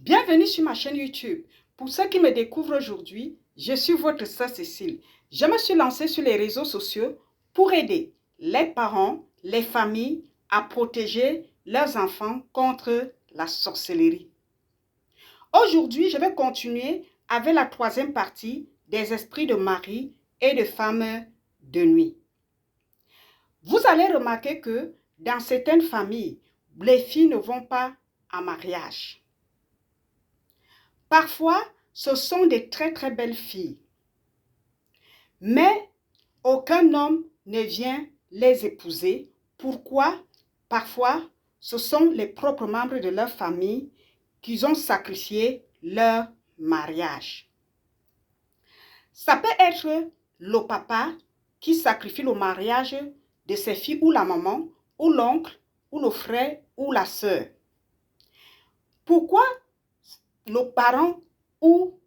Bienvenue sur ma chaîne YouTube. Pour ceux qui me découvrent aujourd'hui, je suis votre sœur Cécile. Je me suis lancée sur les réseaux sociaux pour aider les parents, les familles à protéger leurs enfants contre la sorcellerie. Aujourd'hui, je vais continuer avec la troisième partie des esprits de mari et de femmes de nuit. Vous allez remarquer que dans certaines familles, les filles ne vont pas en mariage. Parfois, ce sont des très belles filles. Mais aucun homme ne vient les épouser. Pourquoi? Parfois, ce sont les propres membres de leur famille qui ont sacrifié leur mariage. Ça peut être le papa qui sacrifie le mariage de ses filles ou la maman, ou l'oncle, ou le frère, ou la sœur. Pourquoi le parent ou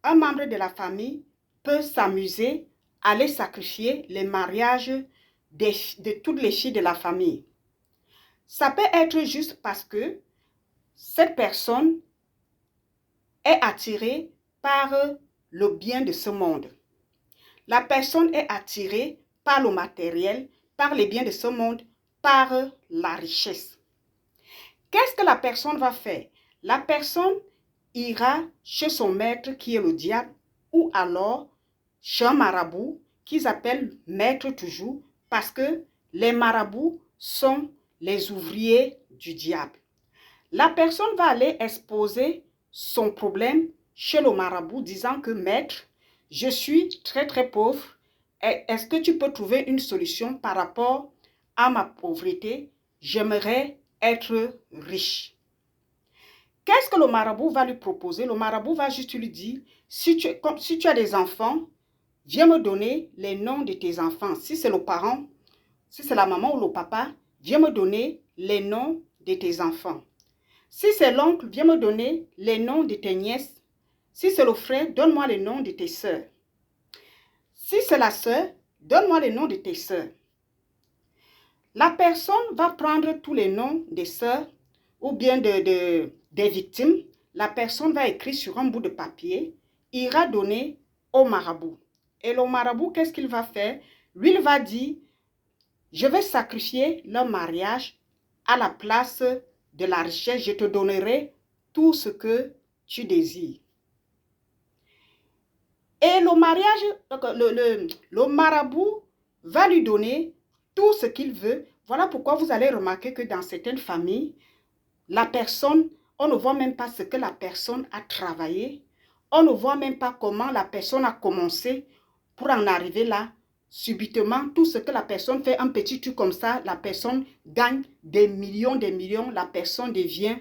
un membre de la famille peut s'amuser à aller sacrifier les mariages de toutes les filles de la famille? Ça peut être juste parce que cette personne est attirée par le bien de ce monde. La personne est attirée par le matériel, par les biens de ce monde, par la richesse. Qu'est-ce que la personne va faire? La personne ira chez son maître qui est le diable ou alors chez un marabout qu'ils appellent maître toujours parce que les marabouts sont les ouvriers du diable. La personne va aller exposer son problème chez le marabout disant que maître, je suis très pauvre. Est-ce que tu peux trouver une solution par rapport à ma pauvreté? J'aimerais être riche. Qu'est-ce que le marabout va lui proposer? Le marabout va juste lui dire, si tu as des enfants, viens me donner les noms de tes enfants. Si c'est le parent, si c'est la maman ou le papa, viens me donner les noms de tes enfants. Si c'est l'oncle, viens me donner les noms de tes nièces. Si c'est le frère, donne-moi les noms de tes sœurs. Si c'est la sœur, donne-moi les noms de tes sœurs. La personne va prendre tous les noms des sœurs ou bien des victimes. La personne va écrire sur un bout de papier, ira donner au marabout. Et le marabout, qu'est-ce qu'il va faire? Lui, il va dire, je vais sacrifier leur mariage à la place de la richesse. Je te donnerai tout ce que tu désires. Et le mariage, le marabout va lui donner tout ce qu'il veut. Voilà pourquoi vous allez remarquer que dans certaines familles, la personne, on ne voit même pas ce que la personne a travaillé. On ne voit même pas comment la personne a commencé pour en arriver là. Subitement, tout ce que la personne fait, un petit truc comme ça, la personne gagne des millions. La personne devient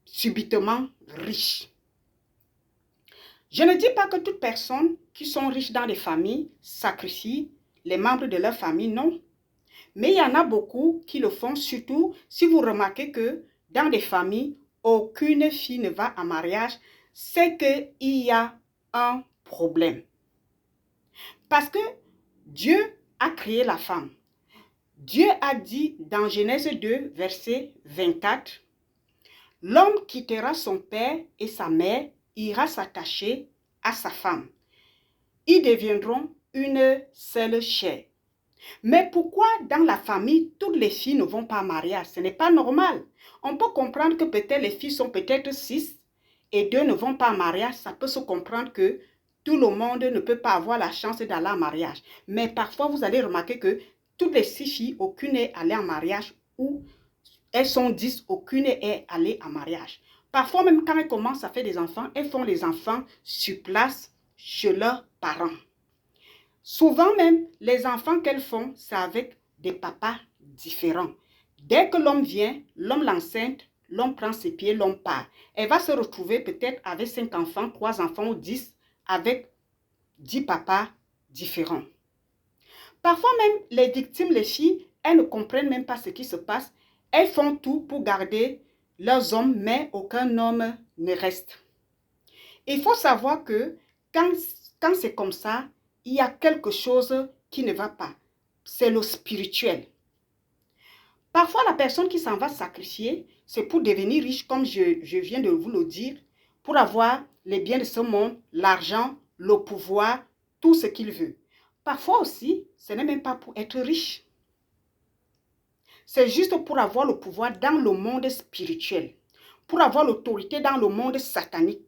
subitement riche. Je ne dis pas que toutes personnes qui sont riches dans les familles sacrifient les membres de leur famille, non. Mais il y en a beaucoup qui le font, surtout si vous remarquez que dans des familles, aucune fille ne va en mariage, c'est qu'il y a un problème. Parce que Dieu a créé la femme. Dieu a dit dans Genèse 2, verset 24, « L'homme quittera son père et sa mère, ira s'attacher à sa femme. Ils deviendront une seule chair. » Mais pourquoi dans la famille, toutes les filles ne vont pas en mariage? Ce n'est pas normal. On peut comprendre que peut-être les filles sont peut-être 6 et 2 ne vont pas en mariage. Ça peut se comprendre que tout le monde ne peut pas avoir la chance d'aller en mariage. Mais parfois, vous allez remarquer que toutes les 6 filles, aucune est allée en mariage ou elles sont 10, aucune est allée en mariage. Parfois, même quand elles commencent à faire des enfants, elles font les enfants sur place chez leurs parents. Souvent même, les enfants qu'elles font, c'est avec des papas différents. Dès que l'homme vient, l'homme l'enceinte, l'homme prend ses pieds, l'homme part. Elle va se retrouver peut-être avec 5 enfants, 3 enfants ou 10, avec 10 papas différents. Parfois même, les victimes, les filles, elles ne comprennent même pas ce qui se passe. Elles font tout pour garder leurs hommes, mais aucun homme ne reste. Il faut savoir que quand c'est comme ça, il y a quelque chose qui ne va pas. C'est le spirituel. Parfois, la personne qui s'en va sacrifier, c'est pour devenir riche, comme je viens de vous le dire, pour avoir les biens de ce monde, l'argent, le pouvoir, tout ce qu'il veut. Parfois aussi, ce n'est même pas pour être riche. C'est juste pour avoir le pouvoir dans le monde spirituel, pour avoir l'autorité dans le monde satanique.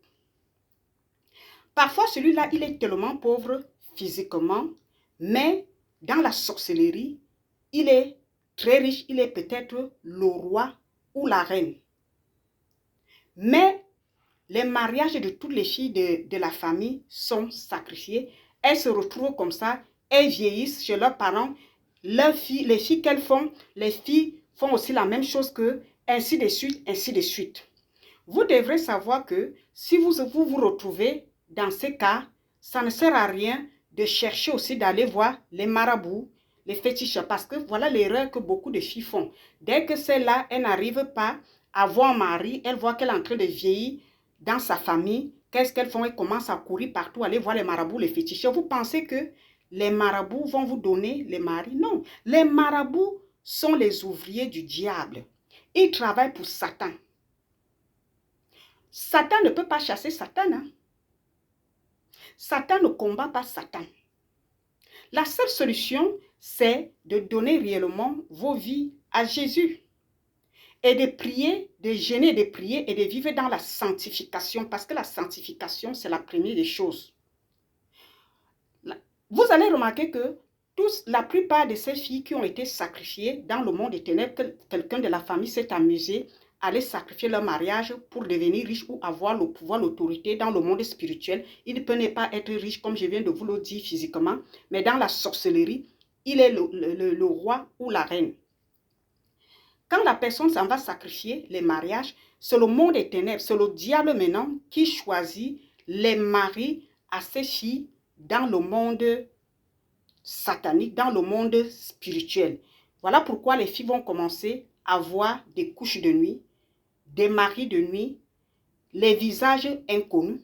Parfois, celui-là, il est tellement pauvre physiquement, mais dans la sorcellerie, il est très riche, il est peut-être le roi ou la reine. Mais les mariages de toutes les filles de la famille sont sacrifiés. Elles se retrouvent comme ça, elles vieillissent chez leurs parents. Les filles qu'elles font, les filles font aussi la même chose qu'eux, ainsi de suite, ainsi de suite. Vous devrez savoir que si vous vous retrouvez dans ces cas, ça ne sert à rien de chercher aussi d'aller voir les marabouts, les féticheurs, parce que voilà l'erreur que beaucoup de filles font. Dès que celle-là, elle n'arrive pas à voir un mari, elle voit qu'elle est en train de vieillir dans sa famille, qu'est-ce qu'elles font? Elles commencent à courir partout, aller voir les marabouts, les féticheurs. Vous pensez que les marabouts vont vous donner les maris? Non, les marabouts sont les ouvriers du diable. Ils travaillent pour Satan. Satan ne peut pas chasser Satan. Hein? Satan ne combat pas Satan. La seule solution, c'est de donner réellement vos vies à Jésus. Et de prier, de jeûner, de prier et de vivre dans la sanctification. Parce que la sanctification, c'est la première des choses. Vous allez remarquer que la plupart de ces filles qui ont été sacrifiées dans le monde des ténèbres, quelqu'un de la famille s'est amusé à aller sacrifier leur mariage pour devenir riche ou avoir le pouvoir, l'autorité dans le monde spirituel. Il ne peut pas être riche, comme je viens de vous le dire physiquement, mais dans la sorcellerie, il est le roi ou la reine. Quand la personne s'en va sacrifier les mariages, c'est le monde des ténèbres, c'est le diable maintenant qui choisit les maris à ces filles dans le monde satanique, dans le monde spirituel. Voilà pourquoi les filles vont commencer à voir des couches de nuit, des maris de nuit, les visages inconnus.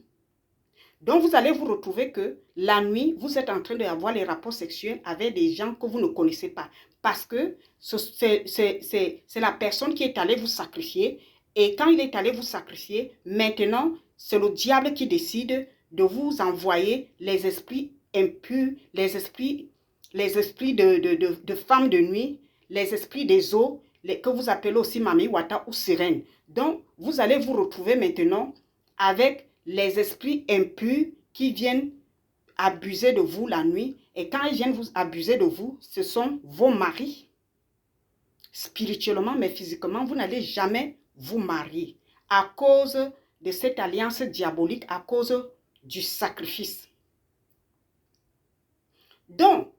Donc vous allez vous retrouver que la nuit, vous êtes en train d'avoir les rapports sexuels avec des gens que vous ne connaissez pas. Parce que c'est la personne qui est allée vous sacrifier. Et quand il est allé vous sacrifier, maintenant, c'est le diable qui décide de vous envoyer les esprits impurs, les esprits de femmes de nuit, les esprits des eaux, que vous appelez aussi Mami Wata ou Sirène. Donc, vous allez vous retrouver maintenant avec les esprits impurs qui viennent abuser de vous la nuit. Et quand ils viennent vous abuser de vous, ce sont vos maris. Spirituellement, mais physiquement, vous n'allez jamais vous marier à cause de cette alliance diabolique, à cause du sacrifice. Donc,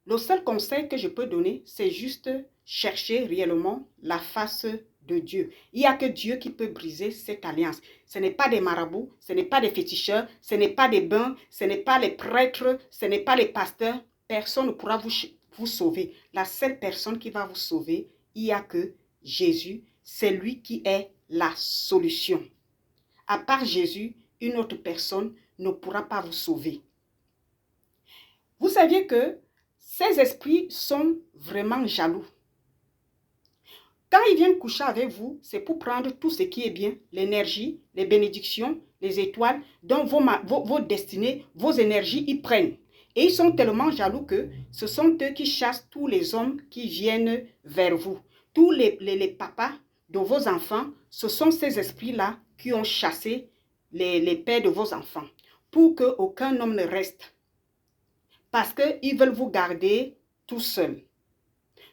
le seul conseil que je peux donner, c'est juste chercher réellement la face de Dieu. Il n'y a que Dieu qui peut briser cette alliance. Ce n'est pas des marabouts, ce n'est pas des féticheurs, ce n'est pas des bains, ce n'est pas les prêtres, ce n'est pas les pasteurs. Personne ne pourra vous sauver. La seule personne qui va vous sauver, il n'y a que Jésus. C'est lui qui est la solution. À part Jésus, une autre personne ne pourra pas vous sauver. Vous saviez que ces esprits sont vraiment jaloux. Quand ils viennent coucher avec vous, c'est pour prendre tout ce qui est bien, l'énergie, les bénédictions, les étoiles, donc vos destinées, vos énergies, ils prennent. Et ils sont tellement jaloux que ce sont eux qui chassent tous les hommes qui viennent vers vous. Tous les papas de vos enfants, ce sont ces esprits-là qui ont chassé les pères de vos enfants pour qu'aucun homme ne reste. Parce qu'ils veulent vous garder tout seul.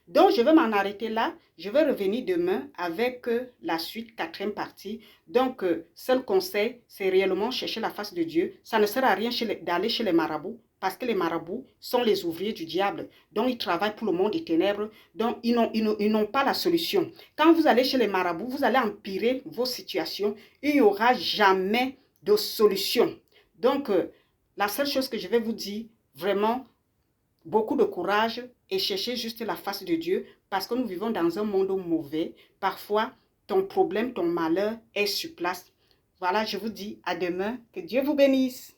Donc, je vais m'en arrêter là. Je vais revenir demain avec la suite, 4e partie. Donc, seul conseil, c'est réellement chercher la face de Dieu. Ça ne sert à rien d'aller chez les marabouts, parce que les marabouts sont les ouvriers du diable. Donc, ils travaillent pour le monde des ténèbres. Donc, ils n'ont pas la solution. Quand vous allez chez les marabouts, vous allez empirer vos situations. Il n'y aura jamais de solution. Donc, la seule chose que je vais vous dire, vraiment, beaucoup de courage et chercher juste la face de Dieu parce que nous vivons dans un monde mauvais. Parfois, ton problème, ton malheur est sur place. Voilà, je vous dis à demain. Que Dieu vous bénisse.